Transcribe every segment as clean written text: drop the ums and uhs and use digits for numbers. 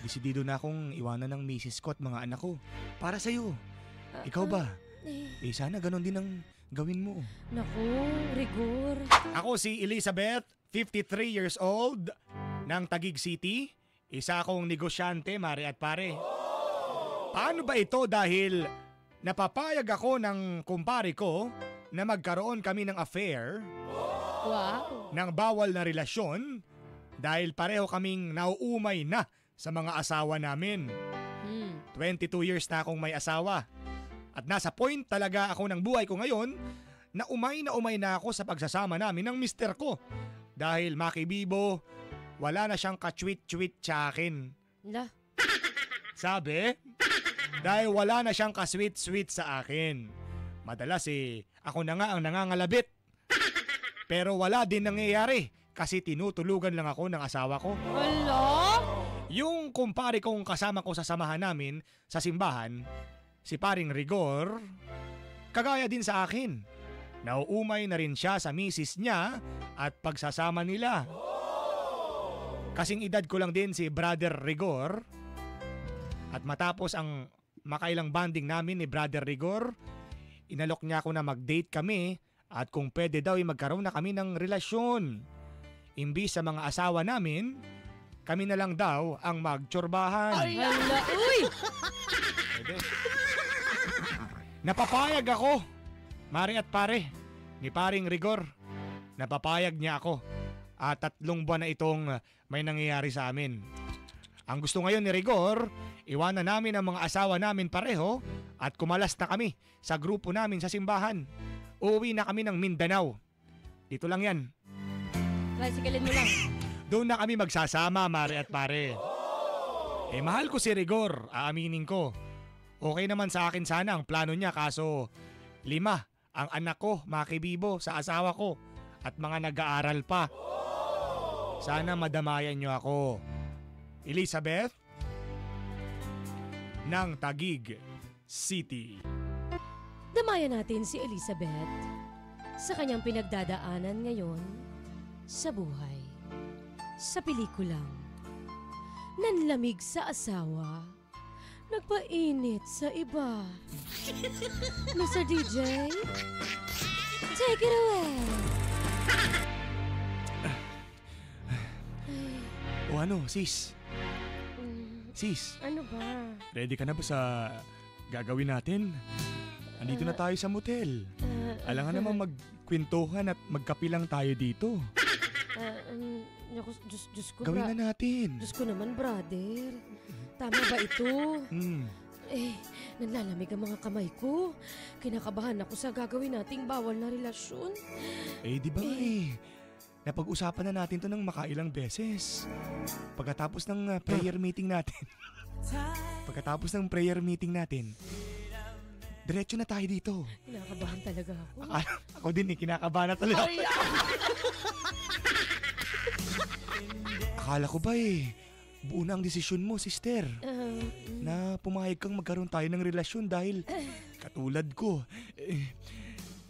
desidido na akong iwanan ng misis ko at mga anak ko. Para sa'yo. Ikaw ba? Sana ganon din ang gawin mo. Naku, rigor. Ako si Elizabeth, 53 years old, ng Taguig City. Isa akong negosyante, mare at pare. Paano ba ito dahil napapayag ako ng kumpare ko na magkaroon kami ng affair, ng bawal na relasyon, dahil pareho kaming nauumay na sa mga asawa namin. 22 years na akong may asawa. At nasa point talaga ako ng buhay ko ngayon na umay na ako sa pagsasama namin ng mister ko. Dahil makibibo, wala na siyang ka-tweet-tweet sa akin. Sabi, dahil wala na siyang ka-sweet-sweet sa akin. Madalas ako na nga ang nangangalabit. Pero wala din nangyayari kasi tinutulugan lang ako ng asawa ko. Hello? Yung kumpare kong kasama ko sa samahan namin sa simbahan, si paring Rigor, kagaya din sa akin. Nauumay na rin siya sa misis niya at pagsasama nila. Kasing edad ko lang din si Brother Rigor. At matapos ang makailang banding namin ni Brother Rigor, inalok niya ako na mag-date kami at kung pwede daw magkaroon na kami ng relasyon. Imbis sa mga asawa namin, kami na lang daw ang magtsurbahan. Hala, uy! Pwede. Napapayag ako, mare at pare, ni paring Rigor. Napapayag niya ako. At 3 buwan na itong may nangyayari sa amin. Ang gusto ngayon ni Rigor, iwanan namin ang mga asawa namin pareho at kumalas na kami sa grupo namin sa simbahan. Uuwi na kami ng Mindanao. Dito lang yan. Tricyclein mo lang. Doon na kami magsasama, mare at pare. Mahal ko si Rigor, aaminin ko. Okay naman sa akin sana ang plano niya kaso 5 ang anak ko, makibibo sa asawa ko at mga nag-aaral pa. Sana madamayan niyo ako. Elizabeth ng Taguig City. Damayan natin si Elizabeth sa kanyang pinagdadaanan ngayon sa buhay. Sa pelikulang Nanlamig sa asawa, nagpainit sa iba. Mr. DJ, take it away. O ano, sis? Sis, Ano ba? ready ka na ba sa gagawin natin? Andito na tayo sa motel. Alangan naman magkwentuhan at magkape lang tayo dito. Diyos ko, Gawin na natin. Diyos ko naman, brother. Tama ba ito? Nanlalamig ang mga kamay ko. Kinakabahan ako sa gagawin nating bawal na relasyon. Di ba napag-usapan na natin to ng makailang beses. Pagkatapos ng prayer meeting natin. Diretso na tayo dito. Kinakabahan talaga ako. Ako din kinakabahan na talaga. Akala ko ba buo na ang desisyon mo, sister. Na pumayag kang magkaroon tayo ng relasyon dahil katulad ko,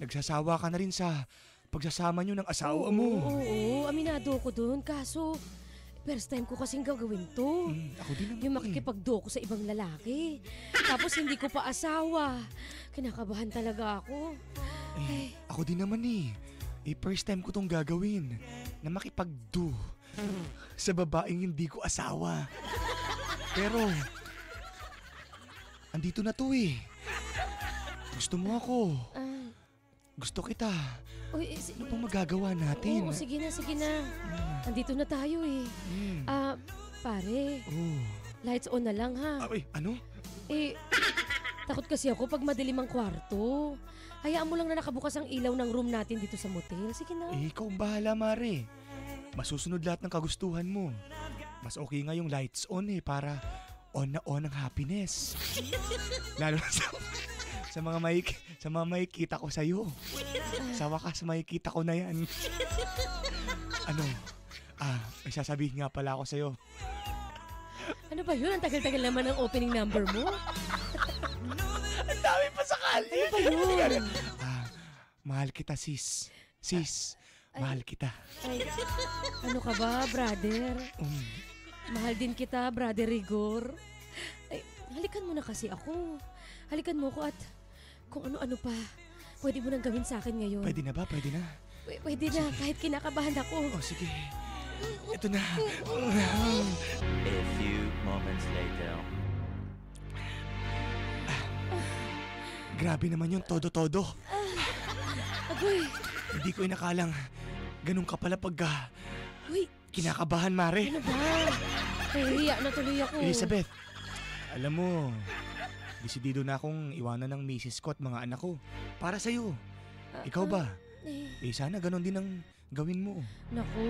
nagsasawa ka na rin sa pagsasama nyo ng asawa mo. Oo, aminado ako doon. Kaso, first time ko kasing gagawin to. Ako din naman. Yung makikipagdoko sa ibang lalaki. Tapos hindi ko pa asawa. Kinakabahan talaga ako. Ako din naman first time ko tong gagawin. Na makipagdo sa babaeng hindi ko asawa. Pero, andito na to Gusto mo ako. Gusto kita. Ano pang magagawa natin? Oo, sige na. Andito na tayo pare. Lights on na lang ha. Ano? Takot kasi ako pag madilim ang kwarto. Hayaan mo lang na nakabukas ang ilaw ng room natin dito sa motel. Sige na. Ikaw ang bahala, Mare. Masusunod lahat ng kagustuhan mo. Mas okay nga yung lights on para on na on ang happiness. Lalo na sa mga makikita ko sa'yo. Sa wakas makikita ko na yan. May sasabihin nga pala ako sa'yo. Ano ba yun? Ang tagal-tagal naman ang opening number mo. Ang dami pa sa kali. Ano ba yun? Mahal kita, sis. Sis, mahal kita. Ano ka ba, brother? Mahal din kita, Brother Rigor. Ay, halikan mo na kasi ako. Halikan mo ko at kung ano-ano pa. Pwede mo nang gawin sa akin ngayon. Pwede na ba? Pwede na? Pwede na, kahit kinakabahan ako. Oh, sige. Ito na. A few moments later. Grabe naman yung todo-todo. Agoy. Hindi ko inakalang ganun ka pala pagka Uy, kinakabahan, Mare. ano ba? Nahihiya na tuloy ako. Elizabeth, alam mo, desidido na akong iwanan ng misis ko at mga anak ko. Para sa'yo. Ikaw ba? Sana ganun din ang gawin mo. Naku,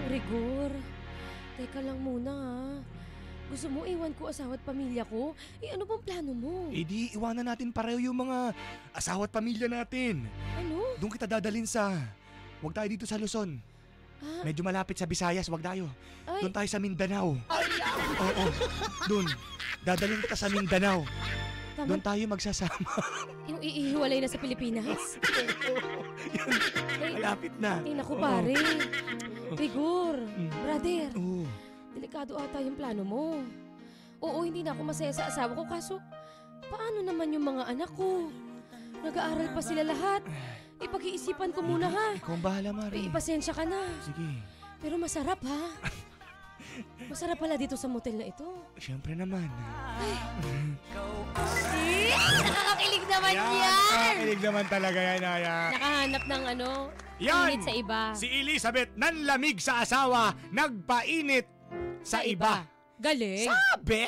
Rigor. Teka lang muna ha. Gusto mo iwan ko asawa at pamilya ko? Ano bang plano mo? Di iwanan natin pareho yung mga asawa at pamilya natin. Ano? Doon kita dadalhin sa... Huwag tayo dito sa Luzon. Medyo malapit sa Visayas, huwag tayo. Ay. Doon tayo sa Mindanao. Oo, doon. Dadalhin kita sa Mindanao. Tama. Doon tayo magsasama. Yung iihiwalay na sa Pilipinas? Yun, malapit na. Naku Oo. pare. Rigor. Brother. Oo. Delikado ata yung plano mo. Oo, hindi na ako masaya sa asawa ko. Kaso, paano naman yung mga anak ko? Nag-aaral pa sila lahat. Ipag-iisipan ko muna ha. Ikaw ang bahala, Mari. Pasensya ka na. Sige. Pero masarap ha. Masarap pala dito sa motel na ito. Siyempre naman. Nakakakilig naman Nakakilig naman talaga yan, Aya. Nakahanap ng Yan! init sa iba. Si Elizabeth, nanlamig sa asawa, nagpainit sa iba. Galing. Sabi?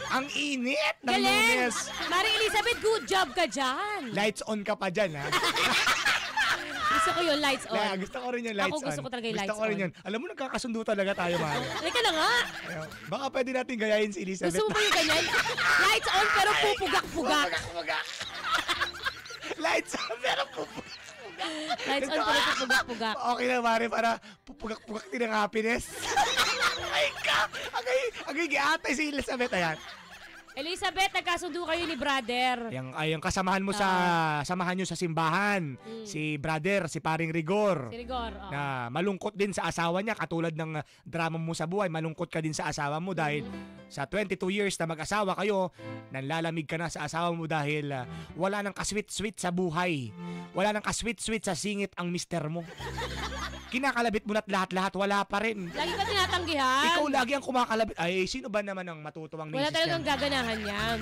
Ang init ng Galing! Lunes. Mari Elizabeth, good job ka dyan. Lights on ka pa dyan, ha? Gusto ko yung lights on. Gusto ko rin yung lights on. Ako gusto ko talaga yung lights Gusto ko rin on. yun. Alam mo, nagkakasundo talaga tayo, Mari. Halika na nga. Baka pwede natin gayahin si Elizabeth. Gusto mo ba yung ganyan? Lights on pero pupugak-pugak. Lights on, pero pupugak. Lights on pero pupugak-pugak. Okay na, Mari, para pupugak-pugak din ang happiness. Ay ka! Agay giatay si Elizabeth. Ayan. Elizabeth, nagkasundo kayo ni brother. Yung kasamahan mo samahan nyo sa simbahan. Si brother, si paring Rigor. Si Rigor. Na malungkot din sa asawa niya, katulad ng drama mo sa buhay, malungkot ka din sa asawa mo dahil sa 22 years na mag-asawa kayo, nanlalamig ka na sa asawa mo dahil wala nang kasweet-sweet sa buhay. Wala nang kasweet-sweet sa singit ang mister mo. Kinakalabit mo na't lahat-lahat, wala pa rin. Lagi ka tinatanggihan. Ikaw lagi ang kumakalabit. Ay, sino ba naman ang matutuwang Wala misis talagang yan? gaganahan yan.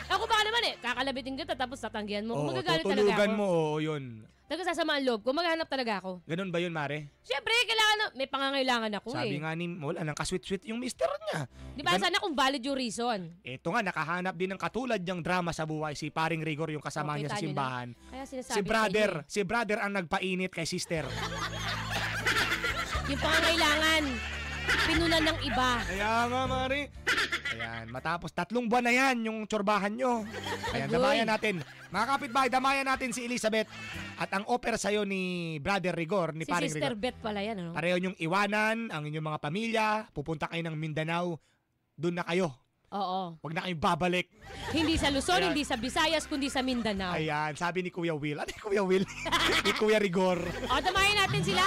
Ako baka naman kakalabitin kita tapos tatanggihan mo. Kung Oo, magagalit talaga tutulugan ako. mo, oo, yun. Nagkasasama ang loob ko, maghanap talaga ako. Ganun ba yun, Mare? Siyempre, kailangan may pangangailangan ako Sabi nga ni, wala nang kasweet-sweet yung mister niya. Di ba sana kung valid yung reason? Ito nga, nakahanap din ng katulad niyang drama sa buhay. Si paring Rigor, yung kasama niya sa kita nyo na. simbahan. Kaya sinasabi Si brother ang nagpainit kay sister. Yung pangangailangan, pinunan ng iba. Kaya nga, Mare. Ayan, matapos 3 buwan na yan yung tsorbahan nyo. Ayan, Agoy. damayan natin. Mga kapitbahay, damayan natin si Elizabeth. At ang offer sa'yo ni Brother Rigor, ni Si paring Sister Rigor. Beth pala yan, ano? Pareho niyong iwanan ang inyong mga pamilya. Pupunta kayo ng Mindanao. Doon na kayo. Oo. Huwag na kayong babalik. Hindi sa Luzon, Ayan. hindi sa Visayas, kundi sa Mindanao. Ayan, sabi ni Kuya Will. Ano ni Kuya Will? Ni Kuya Rigor. O, damayan natin sila.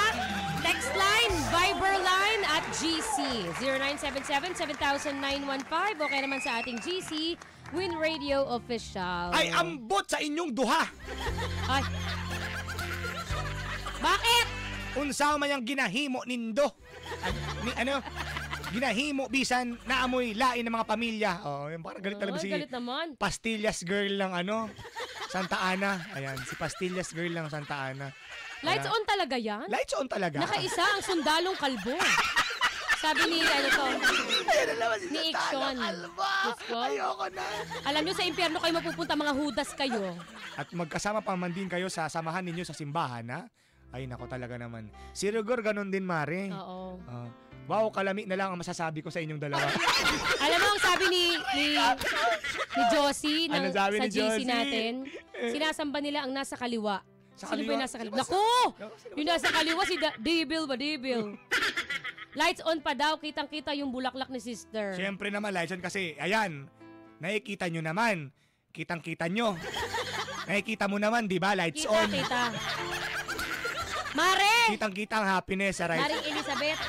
Text line, Viber line at GC. 0977-7915. O kaya naman sa ating GC, Win Radio Official. Ay, ambot sa inyong duha. Ay. Bakit? Unsa man yang ginahimo nindo. Ginahimo bisan naamoy lain ng mga pamilya. Oh, yung parang galit talaga Ay, si galit naman. Pastillas girl lang Santa Ana. Ayan, si Pastillas girl lang Santa Ana. Lights on talaga yan? Lights on talaga. Nakaisa ang sundalong kalbo. Sabi ni, ni Ikson. Diyos ko. Ayoko na. Alam nyo, sa impyerno kayo mapupunta, mga hudas kayo. At magkasama pa man din kayo sa samahan ninyo sa simbahan, ha? Ay, nako talaga naman. Si Rigor, ganun din, Mare. Oo. Wow, kalami na lang ang masasabi ko sa inyong dalawa. Alam mo, ang sabi ni Josie Ano sabi sa ni GC Josie? natin, sinasamba nila ang nasa kaliwa. Sa Sino ba kaliwa? yung nasa kaliwa? Naku! Yung nasa kaliwa, si Debil ba? Debil. Lights on pa daw, kitang-kita yung bulaklak ni sister. Siyempre naman, Lyson, kasi, ayan, nakikita nyo naman. Kitang-kita nyo. Nakikita mo naman, di ba? Lights on. Kita. Mare! Kitang-kita ang happiness, right? Maring Elizabeth,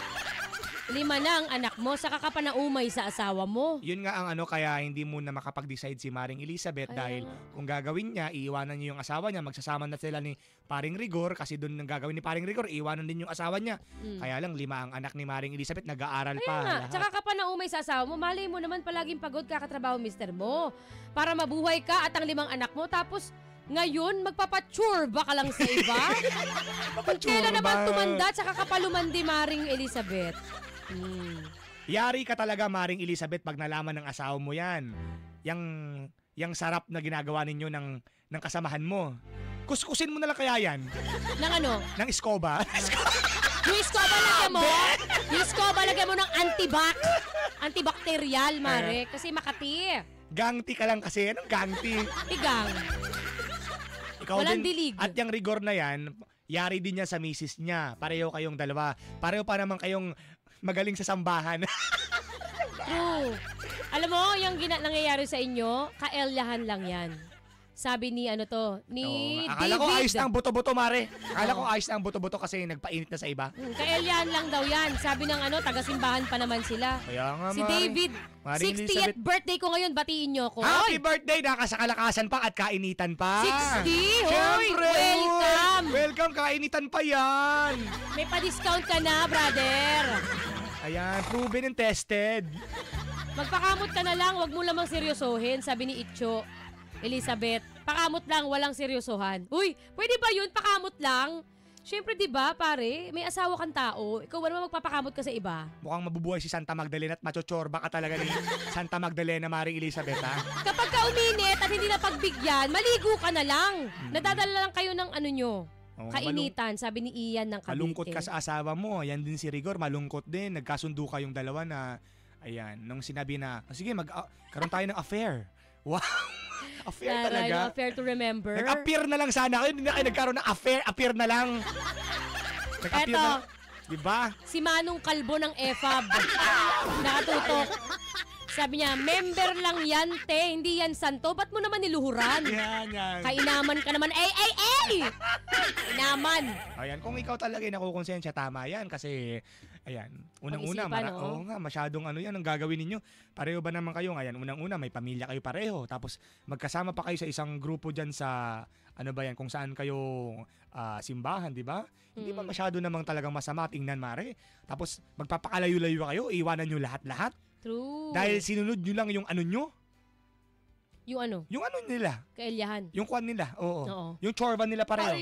5 na ang anak mo, saka ka pa naumay sa asawa mo. Yun nga ang kaya hindi muna makapag-decide si Maring Elizabeth dahil kung gagawin niya, iiwanan niya yung asawa niya, magsasama na sila ni Paring Rigor kasi doon ang gagawin ni Paring Rigor, iiwanan din yung asawa niya. Kaya lang 5 ang anak ni Maring Elizabeth, nag-aaral pa. Nga, Lahat. tsaka ka pa naumay sa asawa mo, malay mo naman palaging pagod kakatrabaho mister mo. Para mabuhay ka at ang 5 anak mo, tapos ngayon, magpapachurba ka lang sa iba? Kung kailan naman tumanda, tsaka ka pa lumandi, Maring Elizabeth. Yari ka talaga, Maring Elizabeth, pag nalaman ng asawa mo yan. Yang sarap na ginagawa ninyo ng kasamahan mo. Kuskusin mo na lang kaya yan. Nang ano? Ng iskoba. Yung iskoba lagyan mo, ng antibacterial, Mare. Kasi Makati. Gangti ka lang kasi. Anong gangti? Tigang. Ikaw Walang din, dilig. at yung Rigor na yan, yari din niya sa misis niya. Pareho kayong dalawa. Pareho pa naman kayong magaling sa sambahan. True. Alam mo, yung nangyayari sa inyo, kaelyahan lang yan. Sabi ni ni Akala David. ko ayos na ang buto-buto, Mare. Akala ko ayos na ang buto-buto kasi nagpainit na sa iba. Kaelyahan lang daw yan. Sabi ng taga-simbahan pa naman sila. Kaya nga, Si Mare. David, Maring 60th Elizabeth. birthday ko ngayon, batiin nyo ako. Happy birthday! Nakasakalakasan pa at kainitan pa. 60? Hoy, Siyempre! welcome! Welcome, kainitan pa yan! May pa-discount ka na, brother. Ayan, proven and tested. Magpakamot ka na lang, wag mo lamang seryosohin, sabi ni Itcho. Elizabeth, pakamot lang, walang seryosohan. Uy, pwede ba yun? Pakamot lang? Siyempre, di ba, pare? May asawa kang tao. Ikaw ba naman magpapakamot ka sa iba? Mukhang mabubuhay si Santa Magdalena at machochorba ka talaga ni Santa Magdalena, Maring Elizabeth, ha? Kapag ka uminit at hindi na pagbigyan, maligo ka na lang. Nadadala lang kayo ng nyo. Oo, Kainitan, sabi ni Ian ng Cavite. malungkot ka sa asawa mo. Yan din si Rigor, malungkot din. Nagkasundo kayong dalawa na, ayan, nung sinabi na, sige, karoon tayo ng affair. Wow! Affair talaga. Fair to remember. Nag-appear na lang sana kayo. Hindi na kayo nagkaroon ng affair. Appear na lang. Nag-appear Eto. na. Diba? Si Manong Kalbo ng EFAB. Nakatutok. Sabi niya, member lang yan, te. Hindi yan santo. Ba't mo naman niluhuran? Yan. Kainaman ka naman. Ay! Kainaman. Ayan, kung ikaw talaga ay nakukonsensya, tama yan. Kasi, ayan, unang-una, Pag-isipan, oo. oo nga, masyadong yan ang gagawin ninyo. Pareho ba naman kayo? Ayan, unang-una, may pamilya kayo pareho. Tapos, magkasama pa kayo sa isang grupo dyan sa, kung saan kayo simbahan, di ba? Hindi ba masyado namang talagang masama, tingnan, Mare? Tapos, magpapakalayo-layo kayo, iwanan nyo lahat-lahat. True. Dahil sinunod nyo lang yung nyo. Yung Yung nila. kaelyahan. Yung kwan nila. Oo. Oo. Yung chorban nila pareho.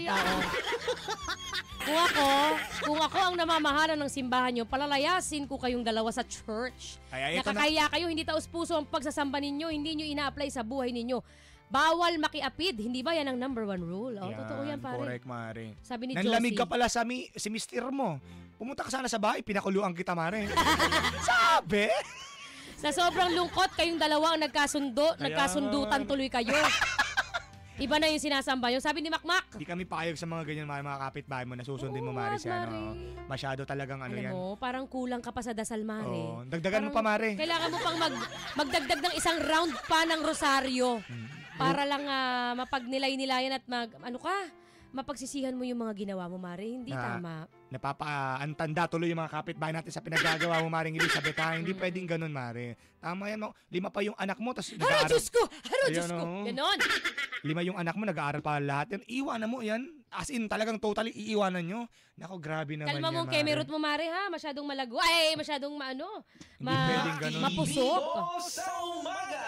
Oo. Kung ako ang namamahala ng simbahan nyo, palalayasin ko kayong dalawa sa church. Ay, ito na. Nakakaya kayo, hindi taos-puso ang pagsasamba ninyo, hindi nyo ina-apply sa buhay ninyo. Bawal makiapid, hindi ba yan ang number 1 rule? Oh, totoo yan, pare. Correct, Mare. Sabi ni Nanlamig Josie. ka pala si mister mo. Pumunta ka sana sa bahay, pinakuluan kita, Mare. Sabi? Sa sobrang lungkot, kayong dalawa ang nagkasundutan tuloy kayo. Iba na yung sinasamba nyo. Sabi ni Makmak. Di kami payag sa mga ganyan, mga kapitbahay mo na susundin mo, Mare. Si, masyado talagang Alam yan. mo, parang kulang ka pa sa dasal, Mare. Oo, dagdagan mo pa, Mare. Kailangan mo pang magdagdag ng isang round pa ng rosaryo. Para lang mapagnilay-nilayan at mapagsisihan mo yung mga ginawa mo, Mare. Hindi tama. Napapaantanda tuloy yung mga kapitbahay natin sa pinagagawa mo, Maring Elizabeth. Hindi pwedeng ganun, Mare. Tama yan, 5 pa yung anak mo, tapos Haro, Diyos ko! Ayan, Ganon. 5 yung anak mo, nag-aaral pa lahat yan. Iwanan mo yan. As in, talagang totally iiwanan nyo. Nako, grabe naman Kalma yan, mo, Mare. kemerot mo, Mare, ha? Masyadong malago. Ay, masyadong Hindi pwedeng ganun. mapusok. Sa umaga.